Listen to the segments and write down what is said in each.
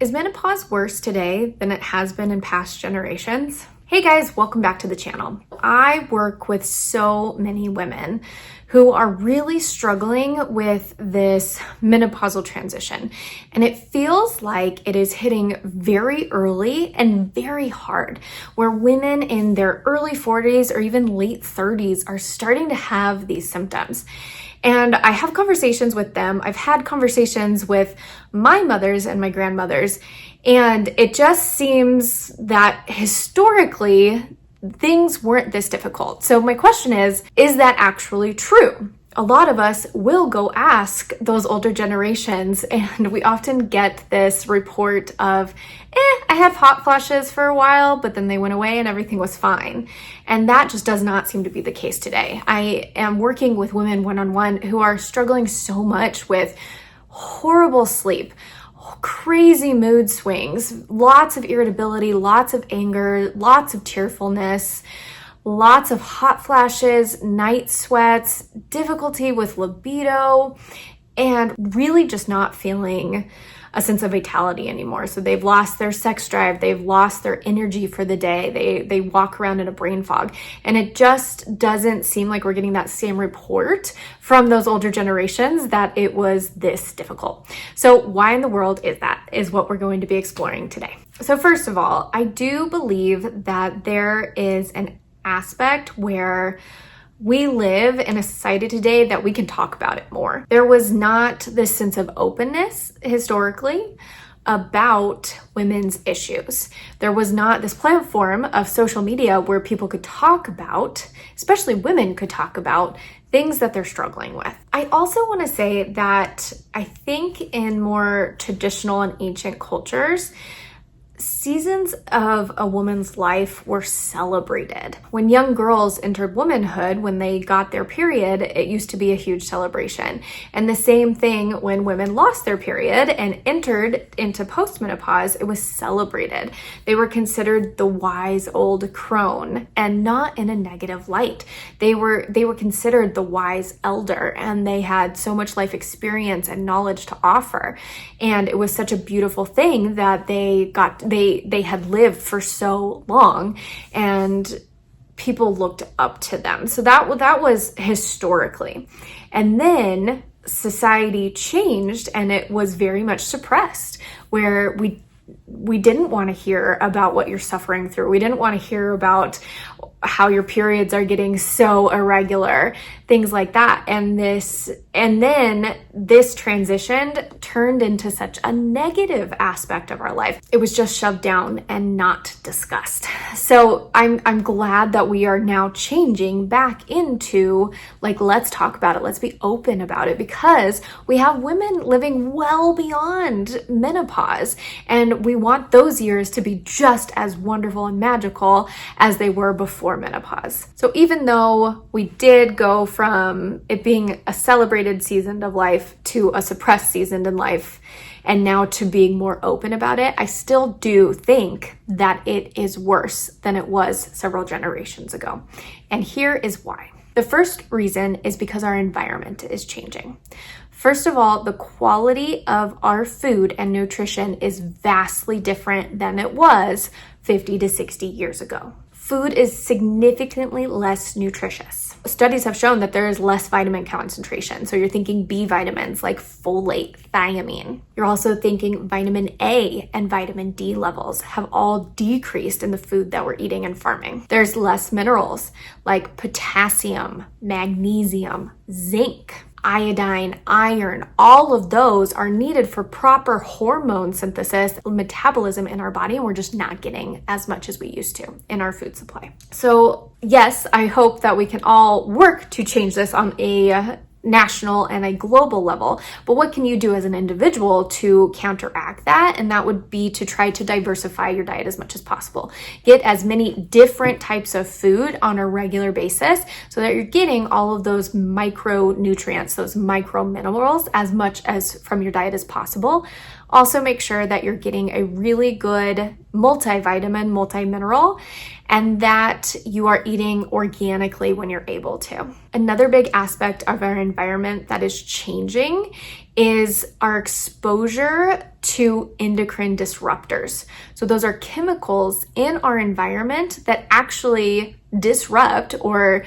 Is menopause worse today than it has been in past generations? Hey guys, welcome back to the channel. I work with so many women who are really struggling with this menopausal transition. And it feels like it is hitting very early and very hard, where women in their early 40s or even late 30s are starting to have these symptoms. And I have conversations with them. I've had conversations with my mothers and my grandmothers, and it just seems that historically things weren't this difficult. So my question is that actually true? A lot of us will go ask those older generations, and we often get this report of, I had hot flashes for a while, but then they went away and everything was fine. And that just does not seem to be the case today. I am working with women one-on-one who are struggling so much with horrible sleep, crazy mood swings, lots of irritability, lots of anger, lots of tearfulness, lots of hot flashes, night sweats, difficulty with libido, and really just not feeling a sense of vitality anymore. So they've lost their sex drive, they've lost their energy for the day, they walk around in a brain fog. And it just doesn't seem like we're getting that same report from those older generations that it was this difficult. So why in the world is that, is what we're going to be exploring today. So first of all, I do believe that there is an aspect where we live in a society today that we can talk about it more. There was not this sense of openness historically about women's issues. There was not this platform of social media where people could talk about, especially women could talk about, things that they're struggling with. I also want to say that I think in more traditional and ancient cultures, seasons of a woman's life were celebrated. When young girls entered womanhood, when they got their period, it used to be a huge celebration. And the same thing when women lost their period and entered into postmenopause, it was celebrated. They were considered the wise old crone, and not in a negative light. They were considered the wise elder, and they had so much life experience and knowledge to offer. And it was such a beautiful thing that they had lived for so long, and people looked up to them. So that was historically. And then society changed, and it was very much suppressed, where we didn't want to hear about what you're suffering through. We didn't want to hear about how your periods are getting so irregular, things like that. And then this transitioned, turned into such a negative aspect of our life. It was just shoved down and not discussed. So I'm glad that we are now changing back into, like, let's talk about it. Let's be open about it, because we have women living well beyond menopause, and we want those years to be just as wonderful and magical as they were before menopause. So even though we did go from it being a celebrated season of life to a suppressed season in life, and now to being more open about it, I still do think that it is worse than it was several generations ago. And here is why. The first reason is because our environment is changing. First of all, the quality of our food and nutrition is vastly different than it was 50 to 60 years ago. Food is significantly less nutritious. Studies have shown that there is less vitamin concentration. So you're thinking B vitamins like folate, thiamine. You're also thinking vitamin A and vitamin D levels have all decreased in the food that we're eating and farming. There's less minerals like potassium, magnesium, zinc, iodine, iron. All of those are needed for proper hormone synthesis, metabolism in our body, and we're just not getting as much as we used to in our food supply. So yes, I hope that we can all work to change this on a national and a global level. But what can you do as an individual to counteract that? And that would be to try to diversify your diet as much as possible. Get as many different types of food on a regular basis so that you're getting all of those micronutrients, those micro minerals, as much as from your diet as possible. Also make sure that you're getting a really good multivitamin, multimineral, and that you are eating organically when you're able to. Another big aspect of our environment that is changing is our exposure to endocrine disruptors. So those are chemicals in our environment that actually disrupt or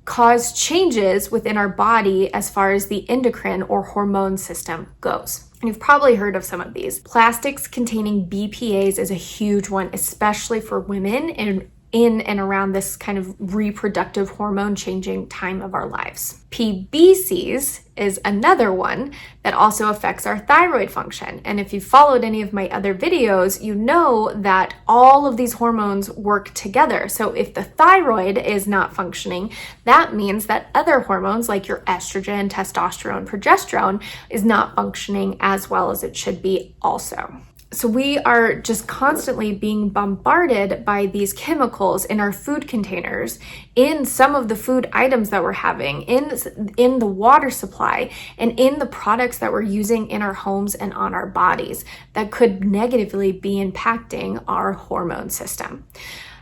cause changes within our body as far as the endocrine or hormone system goes. And you've probably heard of some of these. Plastics containing BPAs is a huge one, especially for women in and around this kind of reproductive hormone changing time of our lives. PBCs is another one that also affects our thyroid function. And if you've followed any of my other videos, you know that all of these hormones work together. So if the thyroid is not functioning, that means that other hormones like your estrogen, testosterone, progesterone is not functioning as well as it should be also. So we are just constantly being bombarded by these chemicals in our food containers, in some of the food items that we're having, in the water supply, and in the products that we're using in our homes and on our bodies that could negatively be impacting our hormone system.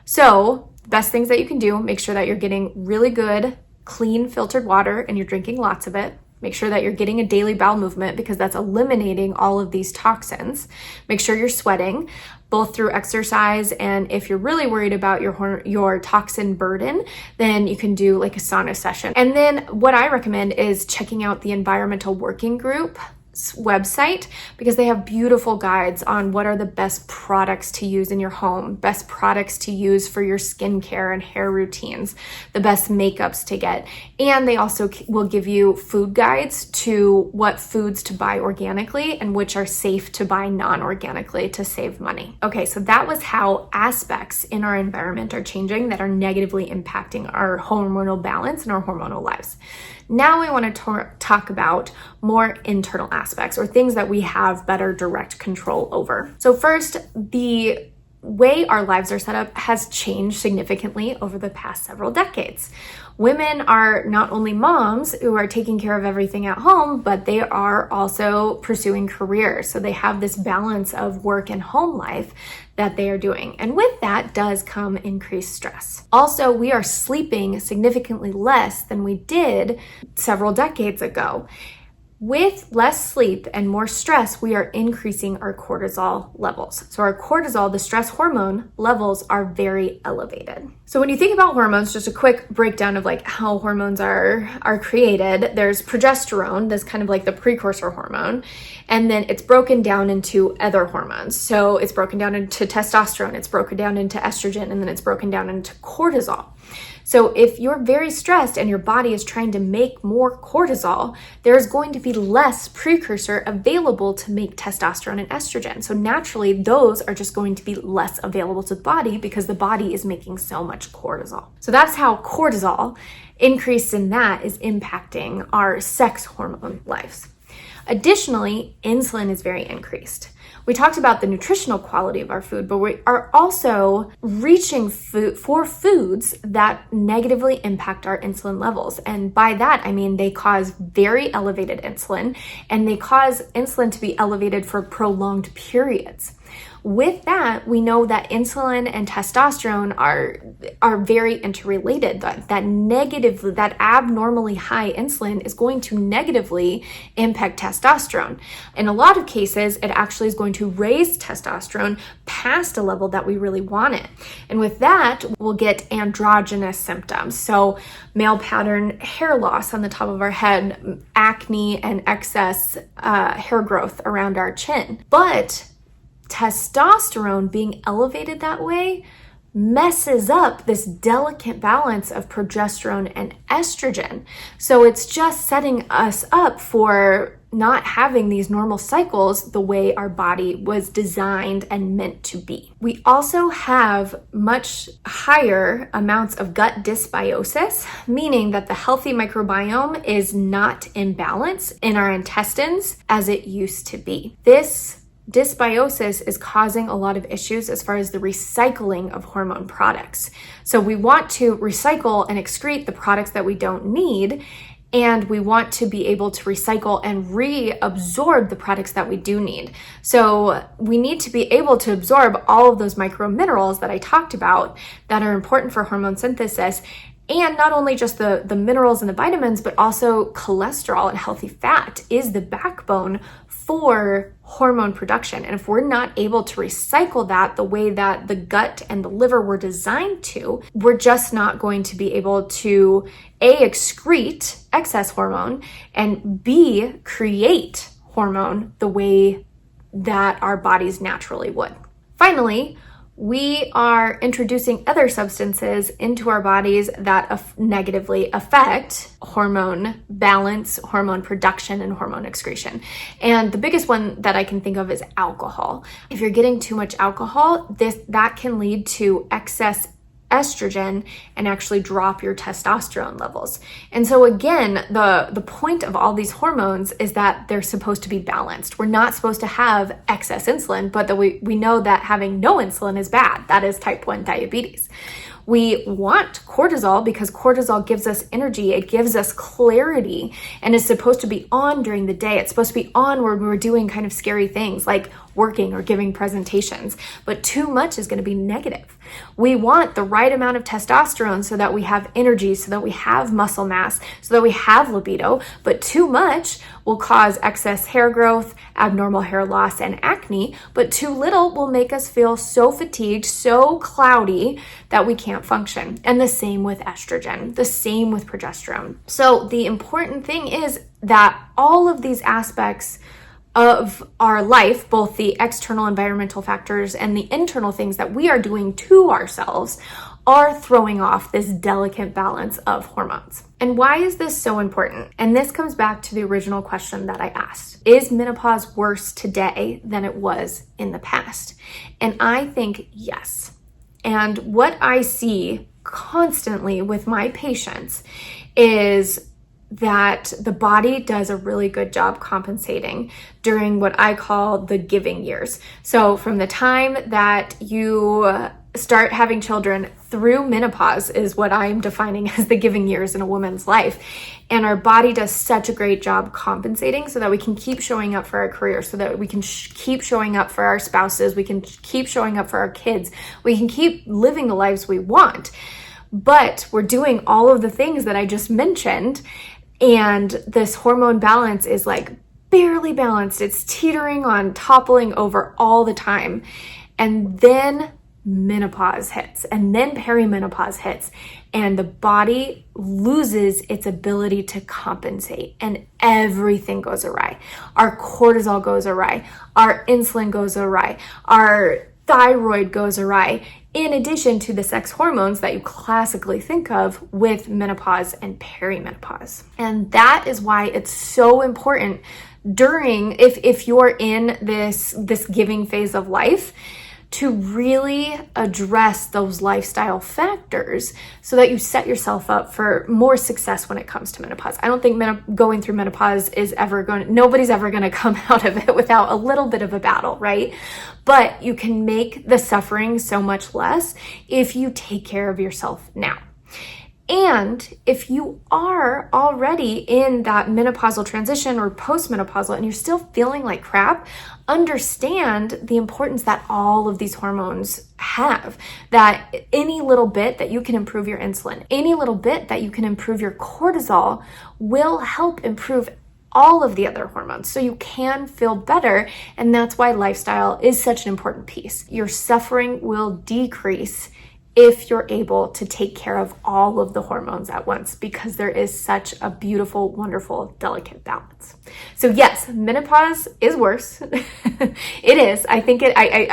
So best things that you can do, make sure that you're getting really good, clean filtered water and you're drinking lots of it. Make sure that you're getting a daily bowel movement because that's eliminating all of these toxins. Make sure you're sweating, both through exercise, and if you're really worried about your toxin burden, then you can do like a sauna session. And then what I recommend is checking out the Environmental Working Group website because they have beautiful guides on what are the best products to use in your home, best products to use for your skincare and hair routines, the best makeups to get. And they also will give you food guides to what foods to buy organically and which are safe to buy non-organically to save money. Okay, so that was how aspects in our environment are changing that are negatively impacting our hormonal balance and our hormonal lives. Now I want to talk about more internal aspects or things that we have better direct control over. So first, the way our lives are set up has changed significantly over the past several decades. Women are not only moms who are taking care of everything at home, but they are also pursuing careers. So they have this balance of work and home life that they are doing. And with that does come increased stress. Also, we are sleeping significantly less than we did several decades ago. With less sleep and more stress, we are increasing our cortisol levels. So our cortisol, the stress hormone levels, are very elevated. So when you think about hormones, just a quick breakdown of like how hormones are created. There's progesterone, that's kind of like the precursor hormone, and then it's broken down into other hormones. So it's broken down into testosterone, it's broken down into estrogen, and then it's broken down into cortisol. So if you're very stressed and your body is trying to make more cortisol, there's going to be less precursor available to make testosterone and estrogen. So naturally, those are just going to be less available to the body because the body is making so much cortisol. So that's how cortisol, increase in that, is impacting our sex hormone lives. Additionally, insulin is very increased. We talked about the nutritional quality of our food, but we are also reaching for foods that negatively impact our insulin levels. And by that, I mean they cause very elevated insulin, and they cause insulin to be elevated for prolonged periods. With that, we know that insulin and testosterone are very interrelated. That abnormally high insulin is going to negatively impact testosterone. In a lot of cases, it actually is going to raise testosterone past a level that we really want it. And with that, we'll get androgynous symptoms. So male pattern hair loss on the top of our head, acne, and excess hair growth around our chin. But testosterone being elevated that way messes up this delicate balance of progesterone and estrogen. So it's just setting us up for not having these normal cycles the way our body was designed and meant to be. We also have much higher amounts of gut dysbiosis, meaning that the healthy microbiome is not in balance in our intestines as it used to be. This dysbiosis is causing a lot of issues as far as the recycling of hormone products. So we want to recycle and excrete the products that we don't need, And we want to be able to recycle and reabsorb the products that we do need. So we need to be able to absorb all of those micro minerals that I talked about that are important for hormone synthesis. And not only just the minerals and the vitamins, but also cholesterol and healthy fat is the backbone for hormone production. And if we're not able to recycle that the way that the gut and the liver were designed to, we're just not going to be able to A, excrete excess hormone, and B, create hormone the way that our bodies naturally would. Finally, we are introducing other substances into our bodies that negatively affect hormone balance, hormone production, and hormone excretion. And the biggest one that I can think of is alcohol. If you're getting too much alcohol, that can lead to excess estrogen and actually drop your testosterone levels. And so again, the point of all these hormones is that they're supposed to be balanced. We're not supposed to have excess insulin, but we know that having no insulin is bad. That is type 1 diabetes. We want cortisol because cortisol gives us energy. It gives us clarity and is supposed to be on during the day. It's supposed to be on when we're doing kind of scary things like working or giving presentations, but too much is going to be negative. We want the right amount of testosterone so that we have energy, so that we have muscle mass, so that we have libido, but too much will cause excess hair growth, abnormal hair loss, and acne, but too little will make us feel so fatigued, so cloudy that we can't function. And the same with estrogen, the same with progesterone. So the important thing is that all of these aspects of our life, both the external environmental factors and the internal things that we are doing to ourselves, are throwing off this delicate balance of hormones. And why is this so important? And this comes back to the original question that I asked. Is menopause worse today than it was in the past? And I think yes. And what I see constantly with my patients is that the body does a really good job compensating during what I call the giving years. So from the time that you start having children through menopause is what I'm defining as the giving years in a woman's life. And our body does such a great job compensating so that we can keep showing up for our career, so that we can keep showing up for our spouses, we can keep showing up for our kids, we can keep living the lives we want. But we're doing all of the things that I just mentioned, and this hormone balance is like barely balanced. It's teetering on, toppling over all the time. And then menopause hits, and then perimenopause hits, and the body loses its ability to compensate, and everything goes awry. Our cortisol goes awry, our insulin goes awry, our thyroid goes awry, in addition to the sex hormones that you classically think of with menopause and perimenopause. And that is why it's so important during, if you're in this giving phase of life, to really address those lifestyle factors so that you set yourself up for more success when it comes to menopause. I don't think going through menopause is nobody's ever going to come out of it without a little bit of a battle, right? But you can make the suffering so much less if you take care of yourself now. And if you are already in that menopausal transition or postmenopausal and you're still feeling like crap, understand the importance that all of these hormones have. That any little bit that you can improve your insulin, any little bit that you can improve your cortisol will help improve all of the other hormones so you can feel better. And that's why lifestyle is such an important piece. Your suffering will decrease if you're able to take care of all of the hormones at once, because there is such a beautiful, wonderful, delicate balance. So yes, menopause is worse. It is. I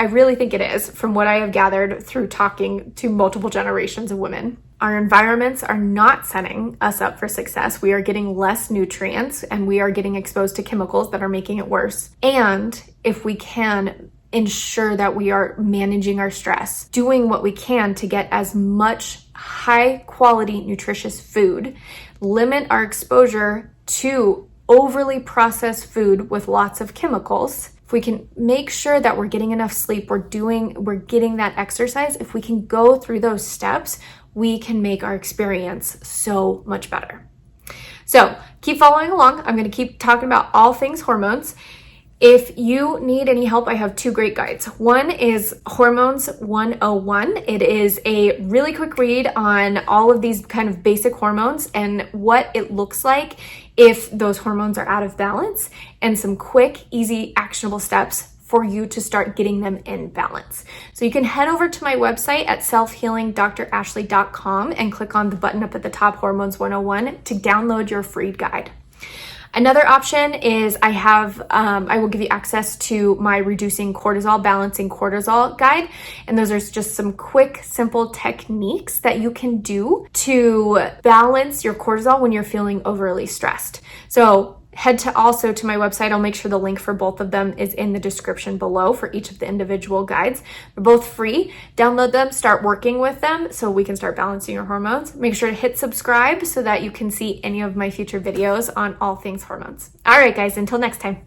really think it is, from what I have gathered through talking to multiple generations of women. Our environments are not setting us up for success. We are getting less nutrients and we are getting exposed to chemicals that are making it worse. And if we can ensure that we are managing our stress, doing what we can to get as much high quality, nutritious food, limit our exposure to overly processed food with lots of chemicals. If we can make sure that we're getting enough sleep, we're getting that exercise, if we can go through those steps, we can make our experience so much better. So keep following along. I'm going to keep talking about all things hormones. If you need any help, I have 2 great guides. One is Hormones 101. It is a really quick read on all of these kind of basic hormones and what it looks like if those hormones are out of balance, and some quick, easy, actionable steps for you to start getting them in balance. So you can head over to my website at selfhealingdrashley.com and click on the button up at the top, Hormones 101, to download your free guide. Another option is I will give you access to my Reducing Cortisol, Balancing Cortisol guide. And those are just some quick, simple techniques that you can do to balance your cortisol when you're feeling overly stressed. So head also to my website. I'll make sure the link for both of them is in the description below for each of the individual guides. They're both free. Download them, start working with them so we can start balancing your hormones. Make sure to hit subscribe so that you can see any of my future videos on all things hormones. All right, guys, until next time.